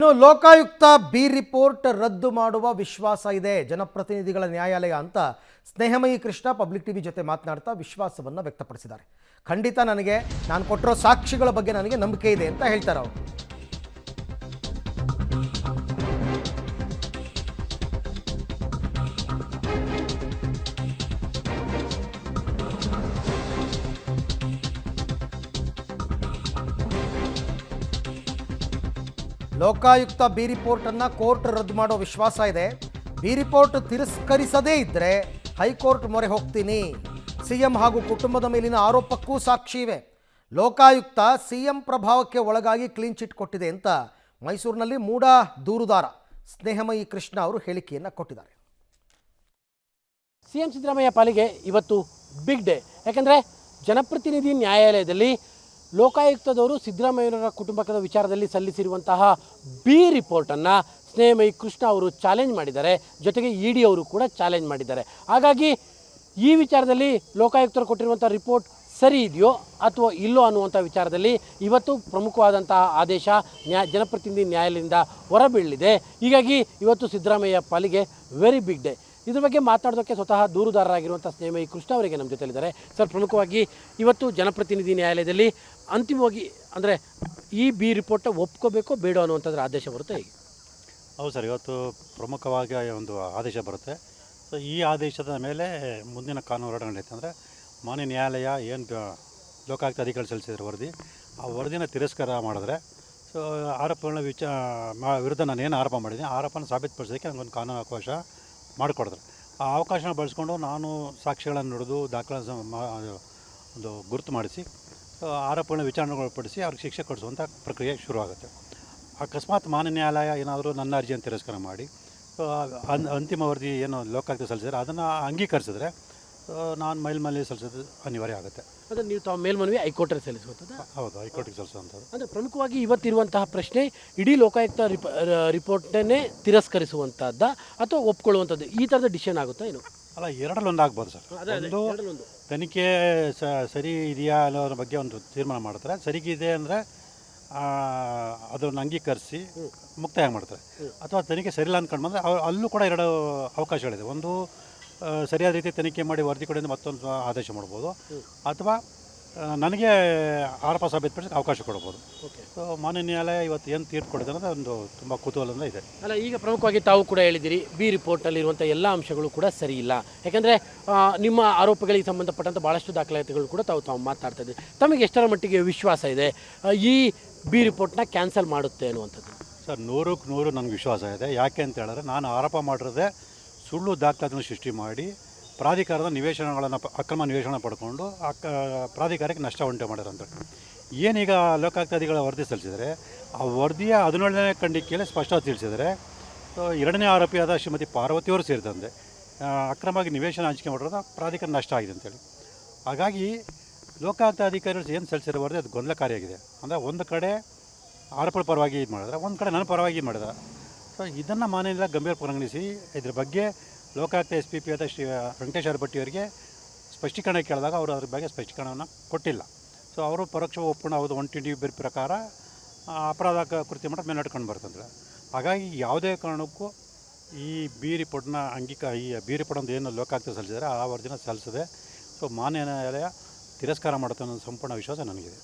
ಇನ್ನು Lokayukta B report ರದ್ದು ಮಾಡುವ ವಿಶ್ವಾಸ ಇದೆ ಜನಪ್ರತಿನಿಧಿಗಳ ನ್ಯಾಯಾಲಯ ಅಂತ ಸ್ನೇಹಮಯಿ ಕೃಷ್ಣ ಪಬ್ಲಿಕ್ ಟಿವಿ ಜೊತೆ ಮಾತನಾಡ್ತಾ ವಿಶ್ವಾಸವನ್ನು ವ್ಯಕ್ತಪಡಿಸಿದ್ದಾರೆ. ಖಂಡಿತ ನಾನು ಕೊಟ್ಟಿರೋ ಸಾಕ್ಷಿಗಳ ಬಗ್ಗೆ ನನಗೆ ನಂಬಿಕೆ ಇದೆ ಅಂತ ಹೇಳ್ತಾರೆ ಅವರು. ಲೋಕಾಯುಕ್ತ ಬಿ ರಿಪೋರ್ಟ್ ಅನ್ನು ಕೋರ್ಟ್ ರದ್ದು ಮಾಡೋ ವಿಶ್ವಾಸ ಇದೆ. ಬಿ ರಿಪೋರ್ಟ್ ತಿರಸ್ಕರಿಸದೇ ಇದ್ದರೆ ಹೈಕೋರ್ಟ್ ಮೊರೆ ಹೋಗ್ತೀನಿ. ಸಿಎಂ ಹಾಗೂ ಕುಟುಂಬದ ಮೇಲಿನ ಆರೋಪಕ್ಕೂ ಸಾಕ್ಷಿ ಇವೆ. ಲೋಕಾಯುಕ್ತ ಸಿಎಂ ಪ್ರಭಾವಕ್ಕೆ ಒಳಗಾಗಿ ಕ್ಲೀನ್ ಚಿಟ್ ಕೊಟ್ಟಿದೆ ಅಂತ ಮೈಸೂರಿನಲ್ಲಿ ಮೂಡ ದೂರುದಾರ ಸ್ನೇಹಮಯಿ ಕೃಷ್ಣ ಅವರು ಹೇಳಿಕೆಯನ್ನು ಕೊಟ್ಟಿದ್ದಾರೆ. ಸಿಎಂ ಸಿದ್ದರಾಮಯ್ಯ ಪಾಲಿಗೆ ಇವತ್ತು ಬಿಗ್ ಡೇ. ಯಾಕಂದರೆ ಜನಪ್ರತಿನಿಧಿ ನ್ಯಾಯಾಲಯದಲ್ಲಿ ಲೋಕಾಯುಕ್ತದವರು ಸಿದ್ದರಾಮಯ್ಯನವರ ಕುಟುಂಬದ ವಿಚಾರದಲ್ಲಿ ಸಲ್ಲಿಸಿರುವಂತಹ ಬಿ ರಿಪೋರ್ಟನ್ನು ಸ್ನೇಹಮಯಿ ಕೃಷ್ಣ ಅವರು ಚಾಲೆಂಜ್ ಮಾಡಿದ್ದಾರೆ. ಜೊತೆಗೆ ಇಡಿ ಅವರು ಕೂಡ ಚಾಲೆಂಜ್ ಮಾಡಿದ್ದಾರೆ. ಹಾಗಾಗಿ ಈ ವಿಚಾರದಲ್ಲಿ ಲೋಕಾಯುಕ್ತರು ಕೊಟ್ಟಿರುವಂಥ ರಿಪೋರ್ಟ್ ಸರಿ ಇದೆಯೋ ಅಥವಾ ಇಲ್ಲೋ ಅನ್ನುವಂಥ ವಿಚಾರದಲ್ಲಿ ಇವತ್ತು ಪ್ರಮುಖವಾದಂತಹ ಆದೇಶ ಜನಪ್ರತಿನಿಧಿ ನ್ಯಾಯಾಲಯದಿಂದ ಹೊರಬೀಳಲಿದೆ. ಹೀಗಾಗಿ ಇವತ್ತು ಸಿದ್ದರಾಮಯ್ಯ ಪಾಲಿಗೆ ವೆರಿ ಬಿಗ್ ಡೇ. ಇದ್ರ ಬಗ್ಗೆ ಮಾತಾಡೋದಕ್ಕೆ ಸ್ವತಃ ದೂರುದಾರರಾಗಿರುವಂಥ ಸ್ನೇಹಮಯಿ ಕೃಷ್ಣ ಅವರಿಗೆ ನಮ್ಮ ಜೊತೆಲಿದ್ದಾರೆ. ಸರ್, ಪ್ರಮುಖವಾಗಿ ಇವತ್ತು ಜನಪ್ರತಿನಿಧಿ ನ್ಯಾಯಾಲಯದಲ್ಲಿ ಅಂತಿಮವಾಗಿ ಅಂದರೆ ಈ ಬಿ ರಿಪೋರ್ಟ್ನ ಒಪ್ಕೋಬೇಕೋ ಬೇಡ ಅನ್ನುವಂಥದ್ರ ಆದೇಶ ಬರುತ್ತೆ ಹೇಗೆ? ಹೌದು ಸರ್, ಇವತ್ತು ಪ್ರಮುಖವಾಗಿ ಒಂದು ಆದೇಶ ಬರುತ್ತೆ. ಸೊ ಈ ಆದೇಶದ ಮೇಲೆ ಮುಂದಿನ ಕಾನೂನು ಹೋರಾಟ ನಡೆಯುತ್ತೆ. ಅಂದರೆ ಮಾನ್ಯ ನ್ಯಾಯಾಲಯ ಏನು ಲೋಕಾಯುಕ್ತ ಅಧಿಕಾರಿ ಸಲ್ಲಿಸಿದ್ರು ವರದಿ, ಆ ವರದಿನ ತಿರಸ್ಕಾರ ಮಾಡಿದ್ರೆ ಸೊ ಆರೋಪಗಳನ್ನ ವಿರುದ್ಧ ನಾನು ಏನು ಆರೋಪ ಮಾಡಿದ್ದೀನಿ ಆರೋಪನ ಸಾಬೀತುಪಡಿಸೋದಕ್ಕೆ ನನಗೊಂದು ಕಾನೂನು ಅವಕಾಶ ಮಾಡಿಕೊಡಿದ್ರು. ಆ ಅವಕಾಶನ ಬಳಸ್ಕೊಂಡು ನಾನು ಸಾಕ್ಷಿಗಳನ್ನು ನುಡಿದು ಒಂದು ಗುರುತು ಮಾಡಿಸಿ ಆರೋಪಗಳನ್ನ ವಿಚಾರಣೆಗೊಳಪಡಿಸಿ ಅವ್ರಿಗೆ ಶಿಕ್ಷೆ ಕೊಡಿಸುವಂಥ ಪ್ರಕ್ರಿಯೆ ಶುರುವಾಗುತ್ತೆ. ಅಕಸ್ಮಾತ್ ಮಾನ್ಯ ನ್ಯಾಯಾಲಯ ಏನಾದರೂ ನನ್ನ ಅರ್ಜಿಯನ್ನು ತಿರಸ್ಕಾರ ಮಾಡಿ ಅಂತಿಮ ವರದಿ ಏನು ಲೋಕಾಯುಕ್ತ ಸಲ್ಲಿಸಿದ್ರೆ ಅದನ್ನು ಅಂಗೀಕರಿಸಿದ್ರೆ ನಾನು ಮೇಲ್ಮನವಿ ಸಲ್ಲಿಸೋದು ಅನಿವಾರ್ಯ ಆಗುತ್ತೆ. ಅಂದರೆ ನೀವು ತಾವು ಮೇಲ್ಮನವಿ ಹೈಕೋರ್ಟ್ಗೆ ಸಲ್ಲಿಸುವಂಥದ್ದು? ಹೌದು, ಹೈಕೋರ್ಟಿಗೆ ಸಲ್ಲಿಸುವಂಥದ್ದು. ಅಂದರೆ ಪ್ರಮುಖವಾಗಿ ಇವತ್ತಿರುವಂತಹ ಪ್ರಶ್ನೆ ಇಡೀ ಲೋಕಾಯುಕ್ತ ರಿಪೋರ್ಟನ್ನೇ ತಿರಸ್ಕರಿಸುವಂಥದ್ದ ಅಥವಾ ಒಪ್ಕೊಳ್ಳುವಂಥದ್ದು, ಈ ಥರದ ಡಿಸಿಷನ್ ಆಗುತ್ತಾ ಏನು? ಅಲ್ಲ, ಎರಡರಲ್ಲಿ ಒಂದು ಆಗ್ಬೋದು ಸರ್. ಒಂದು ತನಿಖೆ ಸರಿ ಇದೆಯಾ ಅನ್ನೋದ್ರ ಬಗ್ಗೆ ಒಂದು ತೀರ್ಮಾನ ಮಾಡ್ತಾರೆ. ಸರಿಗಿದೆ ಅಂದರೆ ಅದನ್ನು ಅಂಗೀಕರಿಸಿ ಮುಕ್ತಾಯ ಮಾಡ್ತಾರೆ. ಅಥವಾ ತನಿಖೆ ಸರಿಯಿಲ್ಲ ಅಂದ್ಕೊಂಡು ಬಂದರೆ ಅಲ್ಲೂ ಕೂಡ ಎರಡು ಅವಕಾಶಗಳಿದೆ. ಒಂದು ಸರಿಯಾದ ರೀತಿ ತನಿಖೆ ಮಾಡಿ ವರದಿ ಕಡೆಯಿಂದ ಮತ್ತೊಂದು ಆದೇಶ ಮಾಡ್ಬೋದು, ಅಥವಾ ನನಗೆ ಆರೋಪ ಸಾಬೀತುಪಡಿಸೋಕ್ಕೆ ಅವಕಾಶ ಕೊಡ್ಬೋದು. ಸೊ ಮಾನ್ಯ ನ್ಯಾಯಾಲಯ ಇವತ್ತು ಏನು ತೀರ್ಪು ಕೊಡಿದೆ ಅನ್ನೋದು ಒಂದು ತುಂಬ ಕುತೂಹಲದಿಂದ ಇದೆ. ಅಲ್ಲ, ಈಗ ಪ್ರಮುಖವಾಗಿ ತಾವು ಕೂಡ ಹೇಳಿದಿರಿ ಬಿ ರಿಪೋರ್ಟಲ್ಲಿರುವಂಥ ಎಲ್ಲ ಅಂಶಗಳು ಕೂಡ ಸರಿ ಇಲ್ಲ. ಯಾಕೆಂದರೆ ನಿಮ್ಮ ಆರೋಪಗಳಿಗೆ ಸಂಬಂಧಪಟ್ಟಂಥ ಭಾಳಷ್ಟು ದಾಖಲಾತಿಗಳು ಕೂಡ ತಾವು ಮಾತನಾಡ್ತಾ ಇದ್ದೀರಿ. ತಮಗೆ ಎಷ್ಟರ ಮಟ್ಟಿಗೆ ವಿಶ್ವಾಸ ಇದೆ ಈ ಬಿ ರಿಪೋರ್ಟ್ನ ಕ್ಯಾನ್ಸಲ್ ಮಾಡುತ್ತೆ ಅನ್ನುವಂಥದ್ದು? ಸರ್, 100ಕ್ಕೆ 100 ನನಗೆ ವಿಶ್ವಾಸ ಇದೆ. ಯಾಕೆ ಅಂತ ಹೇಳಿದ್ರೆ ನಾನು ಆರೋಪ ಮಾಡಿರೋದೇ ಸುಳ್ಳು ದಾಖಲಾತಿಯನ್ನು ಸೃಷ್ಟಿ ಮಾಡಿ ಪ್ರಾಧಿಕಾರದ ನಿವೇಶನಗಳನ್ನು ಅಕ್ರಮ ನಿವೇಶನ ಪಡ್ಕೊಂಡು ಪ್ರಾಧಿಕಾರಕ್ಕೆ ನಷ್ಟ ಉಂಟು ಮಾಡಿರೋಂಥ ಏನೀಗ ಲೋಕಾಯುಕ್ತಾಧಿಗಳ ವರದಿ ಸಲ್ಲಿಸಿದರೆ ಆ ವರದಿಯ 17ನೇ ಖಂಡಿಕೆಯಲ್ಲಿ ಸ್ಪಷ್ಟವಾಗಿ ತಿಳಿಸಿದರೆ ಎರಡನೇ ಆರೋಪಿಯಾದ ಶ್ರೀಮತಿ ಪಾರ್ವತಿಯವರು ಸೇರಿದಂತೆ ಅಕ್ರಮವಾಗಿ ನಿವೇಶನ ಹಂಚಿಕೆ ಮಾಡಿರೋದು ಪ್ರಾಧಿಕಾರ ನಷ್ಟ ಆಗಿದೆ ಅಂತೇಳಿ. ಹಾಗಾಗಿ ಲೋಕಾಯುಕ್ತ ಅಧಿಕಾರಿಗಳು ಏನು ಸಲ್ಲಿಸಿರೋ ವರದಿ ಅದು ಗೊಂದಲಕಾರಿಯಾಗಿದೆ. ಅಂದರೆ ಒಂದು ಕಡೆ ಆರೋಪಗಳ ಪರವಾಗಿ ಇದು ಮಾಡಿದ್ರೆ, ಒಂದು ಕಡೆ ನನ್ನ ಪರವಾಗಿ ಇದು ಮಾಡಿದ. ಸೊ ಇದನ್ನು ಮಾನ್ಯ ಗಂಭೀರ ಪರಿಗಣಿಸಿ ಇದ್ರ ಬಗ್ಗೆ ಲೋಕಾಯುಕ್ತ SPP ಆದ ಶ್ರೀ ವೆಂಕಟೇಶ್ ಭಟ್ಟಿ ಅವರಿಗೆ ಸ್ಪಷ್ಟೀಕರಣ ಕೇಳಿದಾಗ ಅವರು ಅದ್ರ ಬಗ್ಗೆ ಸ್ಪಷ್ಟೀಕರಣವನ್ನು ಕೊಟ್ಟಿಲ್ಲ. ಸೊ ಅವರು ಪರೋಕ್ಷ ಒಪ್ಪಂದ ಹೌದು 120 ಪ್ರಕಾರ ಅಪರಾಧ ಕೃತ್ಯ ಮಟ್ಟ ಮೇಲೆ ನಡ್ಕೊಂಡು ಬರ್ತಂದ್ರೆ. ಹಾಗಾಗಿ ಯಾವುದೇ ಕಾರಣಕ್ಕೂ ಈ ಬಿ ರಿಪೋರ್ಟ್ನ ಈ ಬಿ ರಿಪೋರ್ಟ್ ಒಂದು ಏನು ಲೋಕಾಯುಕ್ತ ಸಲ್ಲಿಸಿದರೆ ಆ ವರದಿನ ಸಲ್ಲಿಸಿದೆ. ಸೊ ಮಾನ್ಯ ನ್ಯಾಯಾಲಯ ತಿರಸ್ಕಾರ ಮಾಡುತ್ತೆ ಅನ್ನೋ ಸಂಪೂರ್ಣ ವಿಶ್ವಾಸ ನನಗಿದೆ.